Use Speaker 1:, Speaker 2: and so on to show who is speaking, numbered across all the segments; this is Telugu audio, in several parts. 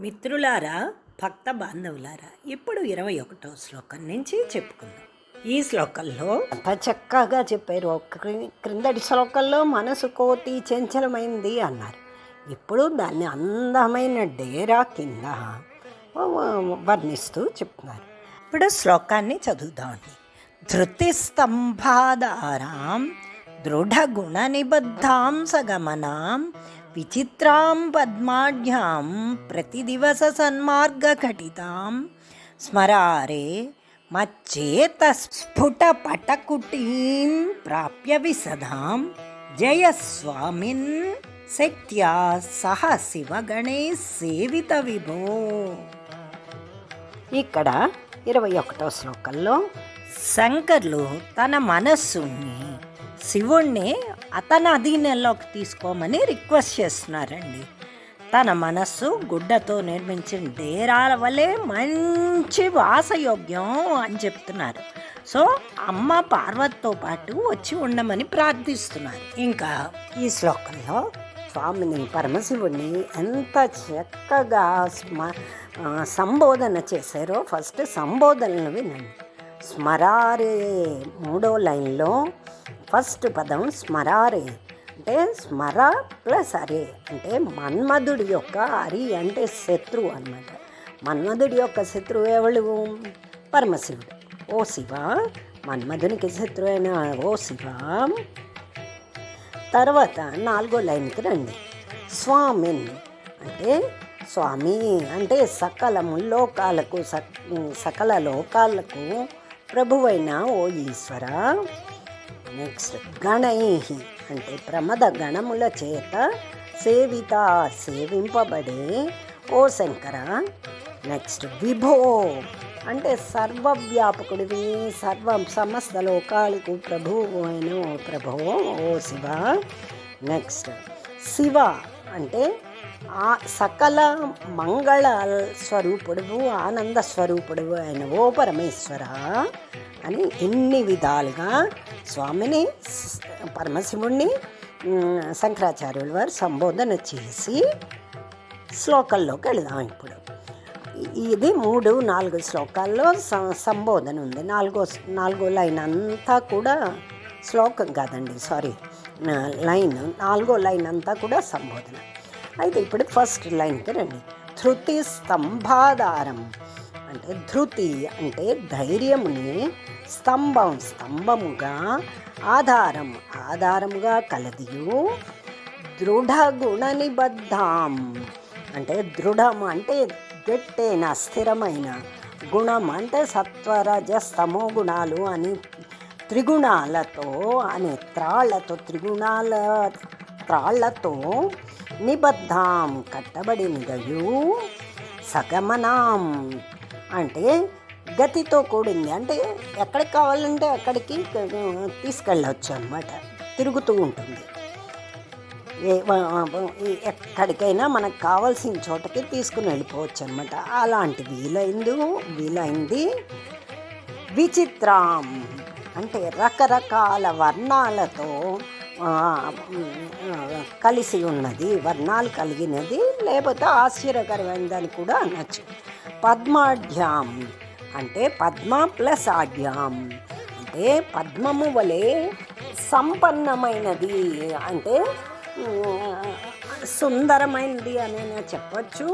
Speaker 1: మిత్రులారా, భక్త బాంధవులారా, ఇప్పుడు 21వ శ్లోకం నుంచి చెప్పుకుందాం. ఈ శ్లోకంలో అంత చక్కగా చెప్పారు. క్రిందటి శ్లోకంలో మనసు కోతి చంచలమైంది అన్నారు. ఇప్పుడు దాన్ని అందమైన డేరా కింద వర్ణిస్తూ చెప్తున్నారు. ఇప్పుడు శ్లోకాన్ని చదువుదామండి. ధృతి స్తంభాధారాం దృఢ గుణ నిబద్ధాం సగమనాం విచిత్రాం పద్మాఢ్యాం ప్రతిదివస సన్మార్గఘటితాం స్మరారే మచ్చేత స్ఫుట పటకుటీం ప్రాప్య విసదాం జయస్వామిన్ శక్త్యా సహ శివగణే సేవిత విభో. ఇక్కడ 21వ శ్లోకంలో శంకర్లు తన మనస్సుని శివుణ్ణి అతని అధీనంలోకి తీసుకోమని రిక్వెస్ట్ చేస్తున్నారండి. తన మనస్సు గుడ్డతో నిర్మించిన డేరాల వల్లే మంచి వాసయోగ్యం అని చెప్తున్నారు. సో అమ్మ పార్వతితో పాటు వచ్చి ఉండమని ప్రార్థిస్తున్నారు. ఇంకా ఈ శ్లోకంలో స్వామిని పరమశివుణ్ణి ఎంత చక్కగా సంబోధన చేశారో ఫస్ట్ సంబోధనలు వినండి. స్మరారే 3వ లైన్లో ఫస్ట్ పదం స్మరారే అంటే స్మర ప్లస్ అరే అంటే మన్మధుడి యొక్క అరి అంటే శత్రువు అన్నమాట. మన్మధుడి యొక్క శత్రువు ఎవరు? పరమశివుడు. ఓ శివ, మన్మధునికి శత్రువు అయిన ఓ శివ. తర్వాత 4వ లైన్కి రండి. స్వామిన్ అంటే స్వామి అంటే లోకాలకు సకల లోకాలకు ప్రభువైన ఓ ఈశ్వర. నెక్స్ట్ గణై అంటే ప్రమద గణముల చేత సేవిత సేవింపబడే ఓ శంకర. నెక్స్ట్ విభో అంటే సర్వవ్యాపకుడివి సమస్త లోకాలకు ప్రభువు అయిన ఓ ప్రభో ఓ శివ. నెక్స్ట్ శివ అంటే ఆ సకల మంగళ స్వరూపుడువు ఆనంద స్వరూపుడువు అయిన ఓ పరమేశ్వర అని ఎన్ని విధాలుగా స్వామిని పరమశివుణ్ణి శంకరాచార్యుల వారు సంబోధన చేసి శ్లోకంలోకి వెళదాం. ఇప్పుడు ఇది 3, 4 శ్లోకాల్లో సంబోధన ఉంది. నాలుగో లైన్ అంతా కూడా శ్లోకం కాదండి, సారీ లైన్ 4వ లైన్ అంతా కూడా సంబోధన. అయితే ఇప్పుడు ఫస్ట్ లైన్కి రండి. ధృతి స్తంభాధారం అంటే ధృతి అంటే ధైర్యముని, స్తంభముగా, ఆధారముగా కలదియు, దృఢ గుణ నిబద్ధాం అంటే దృఢం అంటే గట్టైన స్థిరమైన, గుణం అంటే సత్వరజస్తమో గుణాలు అని త్రిగుణాలతో అనే త్రిగుణాల త్రాళ్లతో నిబద్ధాం కట్టబడినదయు, సగమనాం అంటే గతితో కూడింది అంటే ఎక్కడికి కావాలంటే అక్కడికి తీసుకెళ్ళవచ్చు అన్నమాట. తిరుగుతూ ఉంటుంది. ఎక్కడికైనా మనకు కావాల్సిన చోటకి తీసుకుని వెళ్ళిపోవచ్చు అనమాట. అలాంటి వీలైంది. విచిత్రం అంటే రకరకాల వర్ణాలతో కలిసి ఉన్నది, వర్ణాలు కలిగినది, లేకపోతే ఆశ్చర్యకరమైనదని కూడా అనొచ్చు. పద్మాఢ్యాం అంటే పద్మ ప్లస్ ఆఢ్యాం అంటే పద్మము వలె సంపన్నమైనది అంటే సుందరమైనది అని చెప్పచ్చు.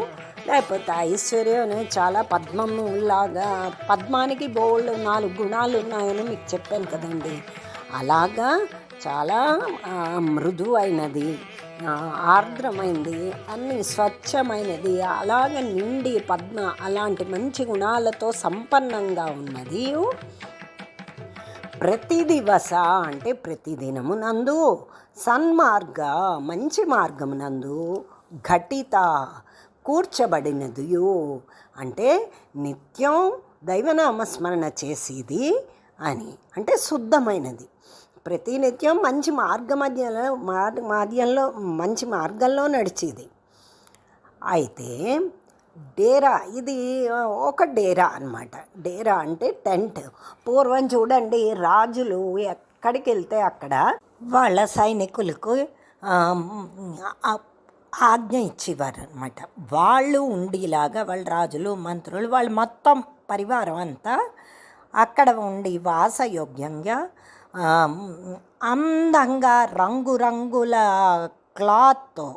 Speaker 1: లేకపోతే ఐశ్వర్యం అనేది చాలా పద్మములాగా, పద్మానికి బోల్డ్ 4 గుణాలు ఉన్నాయని మీకు చెప్పాను కదండి. అలాగా చాలా మృదువైనది, ఆర్ద్రమైనది, అన్ని స్వచ్ఛమైనది, అలాగ నిండి పద్మ అలాంటి మంచి గుణాలతో సంపన్నంగా ఉన్నది. ప్రతి దివస అంటే ప్రతిదినమునందు, సన్మార్గ మంచి మార్గమునందు, ఘటిత కూర్చబడినదియు అంటే నిత్యం దైవనామస్మరణ చేసేది అని అంటే శుద్ధమైనది. ప్రతినిత్యం మంచి మంచి మార్గంలో నడిచేది. అయితే డేరా ఇది ఒక డేరా అన్నమాట. డేరా అంటే టెంట్. పూర్వం చూడండి, రాజులు ఎక్కడికి వెళ్తే అక్కడ వాళ్ళ సైనికులకు ఆజ్ఞ ఇచ్చేవారు అనమాట. వాళ్ళు ఉండేలాగా వాళ్ళ రాజులు మంత్రులు వాళ్ళు మొత్తం పరివారం అంతా అక్కడ ఉండి వాసయోగ్యంగా అందంగా రంగురంగుల క్లాత్తో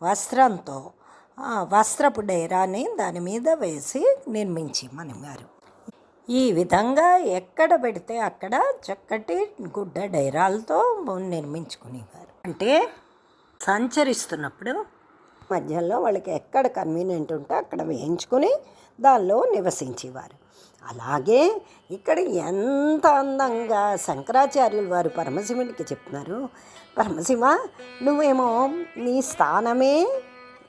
Speaker 1: వస్త్రంతో వస్త్రపు డేరాని దాని మీద వేసి నిర్మించి మనగారు. ఈ విధంగా ఎక్కడ పెడితే అక్కడ చక్కటి గుడ్డ డైరాలతో నిర్మించుకునేవారు. అంటే సంచరిస్తున్నప్పుడు మధ్యలో వాళ్ళకి ఎక్కడ కన్వీనియంట్ ఉంటే అక్కడ వేయించుకొని దానిలో నివసించేవారు. అలాగే ఇక్కడ ఎంత అందంగా శంకరాచార్యులు వారు పరమశివునికి చెప్తున్నారు, పరమశివ నువ్వేమో నీ స్థానమే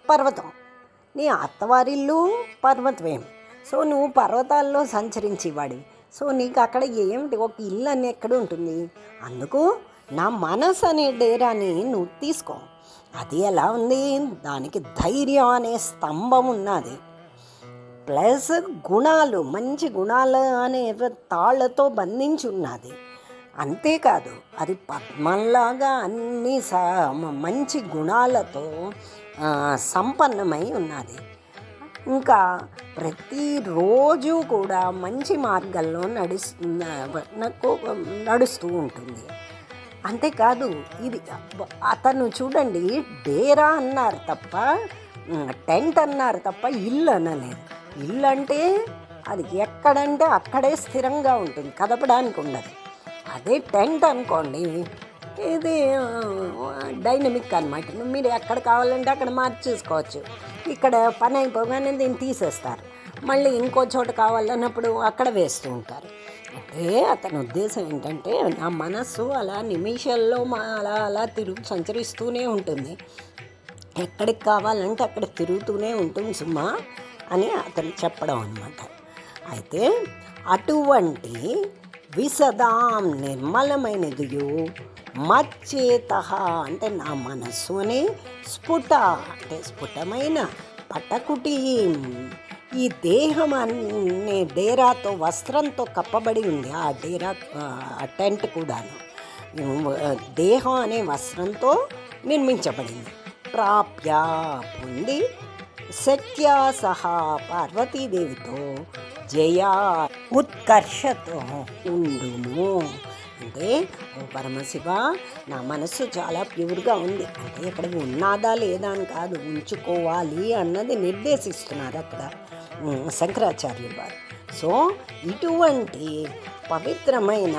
Speaker 1: పర్వతం, నీ అత్తవారిల్లు పర్వతమేమి, సో నువ్వు పర్వతాల్లో సంచరించేవాడివి, సో నీకు అక్కడ ఏమిటి ఒక ఇల్లు అని ఎక్కడ ఉంటుంది, అందుకు నా మనసు అనే డేరాని నువ్వు తీసుకో. అది ఎలా ఉంది, దానికి ధైర్యం అనే స్తంభం ఉన్నది, ప్లస్ గుణాలు మంచి గుణాలు అనే తాళ్లతో బంధించి ఉన్నది. అంతేకాదు అది పద్మంలాగా అన్ని మంచి గుణాలతో సంపన్నమై ఉన్నది. ఇంకా ప్రతిరోజు కూడా మంచి మార్గంలో నడుస్తూ ఉంటుంది. అంతేకాదు ఇది అతను చూడండి డేరా అన్నారు తప్ప టెంట్ అన్నారు తప్ప ఇల్లు అనలేదు. ఇల్లు అంటే అది ఎక్కడంటే అక్కడే స్థిరంగా ఉంటుంది, కదపడానికి ఉండదు. అదే టెంట్ అనుకోండి ఇది డైనమిక్ అనమాట, మీరు ఎక్కడ కావాలంటే అక్కడ మార్చేసుకోవచ్చు. ఇక్కడ పని అయిపోగానే దీన్ని తీసేస్తారు, మళ్ళీ ఇంకో చోట కావాలన్నప్పుడు అక్కడ వేస్తూ ఉంటారు. అంటే అతని ఉద్దేశం ఏంటంటే నా మనస్సు అలా నిమిషాల్లో అలా అలా సంచరిస్తూనే ఉంటుంది, ఎక్కడికి కావాలంటే అక్కడ తిరుగుతూనే ఉంటుంది సుమా అని అతను చెప్పడం అన్నమాట. అయితే అటువంటి విసదాం నిర్మలమైనదియు మచ్చేత అంటే నా మనస్సు అని స్ఫుట అంటే స్ఫుటమైన పటకుటి ఈ దేహం అనే డేరాతో వస్త్రంతో కప్పబడి ఉంది. ఆ డేరా ఆ టెంట్ కూడాను దేహం అనే వస్త్రంతో నిర్మించబడింది. ప్రాప్య పొంది సత్యా సహా పార్వతీదేవితో జయా ఉత్కర్షతో ఉండుము. అంటే ఓ పరమశివ నా మనస్సు చాలా ప్యూర్గా ఉంది, అంటే ఇక్కడ ఉన్నదా లేదా అని కాదు, ఉంచుకోవాలి అన్నది నిర్దేశిస్తున్నారు అక్కడ శంకరాచార్యులు వారు. సో ఇటువంటి పవిత్రమైన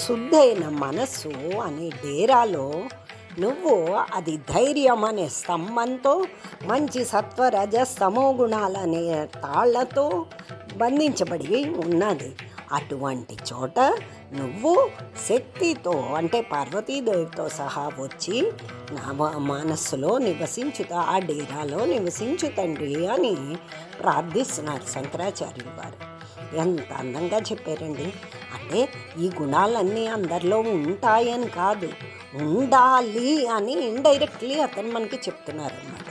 Speaker 1: శుద్ధైన మనస్సు అనే డేరాలో నువ్వు అది ధైర్యం అనే స్తంభంతో మంచి సత్వరజ స్తమో గుణాలనే తాళ్లతో బంధించబడి ఉన్నది. అటువంటి చోట నువ్వు శక్తితో అంటే పార్వతీదేవితో సహా వచ్చి నా మనస్సులో నివసించుతా, ఆ డేరాలో నివసించు తండ్రి అని ప్రార్థిస్తున్నారు శంకరాచార్యులు వారు. ఎంత అందంగా చెప్పారండి. అంటే ఈ గుణాలన్నీ అందరిలో ఉంటాయని కాదు, ఉండాలి అని ఇండైరెక్ట్లీ అతను మనకి చెప్తున్నారు అన్నమాట.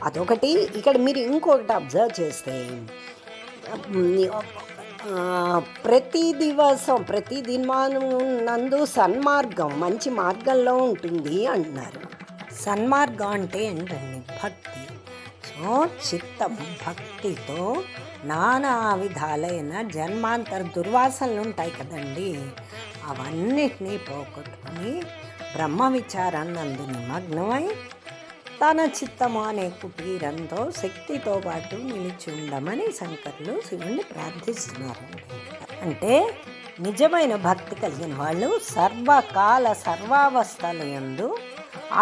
Speaker 1: అదొకటి. ఇక్కడ మీరు ఇంకొకటి అబ్జర్వ్ చేస్తే ప్రతి దివసం ప్రతి దినమానం నందు సన్మార్గం మంచి మార్గంలో ఉంటుంది అంటున్నారు. సన్మార్గం అంటే ఏంటండి? భక్తి. సో చిత్తం భక్తితో నానా విధాలైన జన్మాంతర దుర్వాసనలు ఉంటాయి కదండి, అవన్నిటినీ పోగొట్టుకొని బ్రహ్మ విచారాన్నందు నిమగ్నమై తన చిత్తము అనే కుటీరంతో శక్తితో పాటు నిలిచి ఉండమని శంకరులు శివుణ్ణి ప్రార్థిస్తున్నారండి. అంటే నిజమైన భక్తి కలిగిన వాళ్ళు సర్వకాల సర్వావస్థల యందు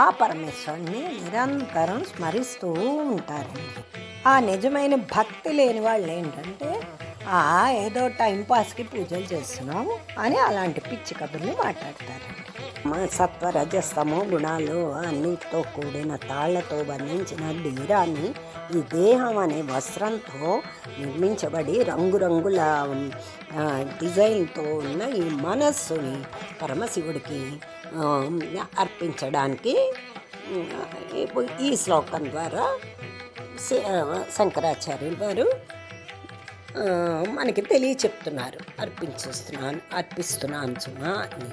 Speaker 1: ఆ పరమేశ్వరుణ్ణి నిరంతరం స్మరిస్తూ ఉంటారండి. ఆ నిజమైన భక్తి లేని వాళ్ళు ఏంటంటే ఏదో టైంపాస్కి పూజలు చేస్తున్నాము అని అలాంటి పిచ్చి కబుర్లు మాట్లాడతారండి. సత్వ రజస్తమో గుణాలు అన్నిటితో కూడిన తాళ్లతో బంధించిన డేరాన్ని ఈ దేహం అనే వస్త్రంతో నిర్మించబడి రంగురంగుల డిజైన్తో ఉన్న ఈ మనస్సుని పరమశివుడికి అర్పించడానికి ఈ శ్లోకం ద్వారా శంకరాచార్యులు వారు మనకి తెలియచెప్తున్నారు. అర్పిస్తున్నాను సుమా అని.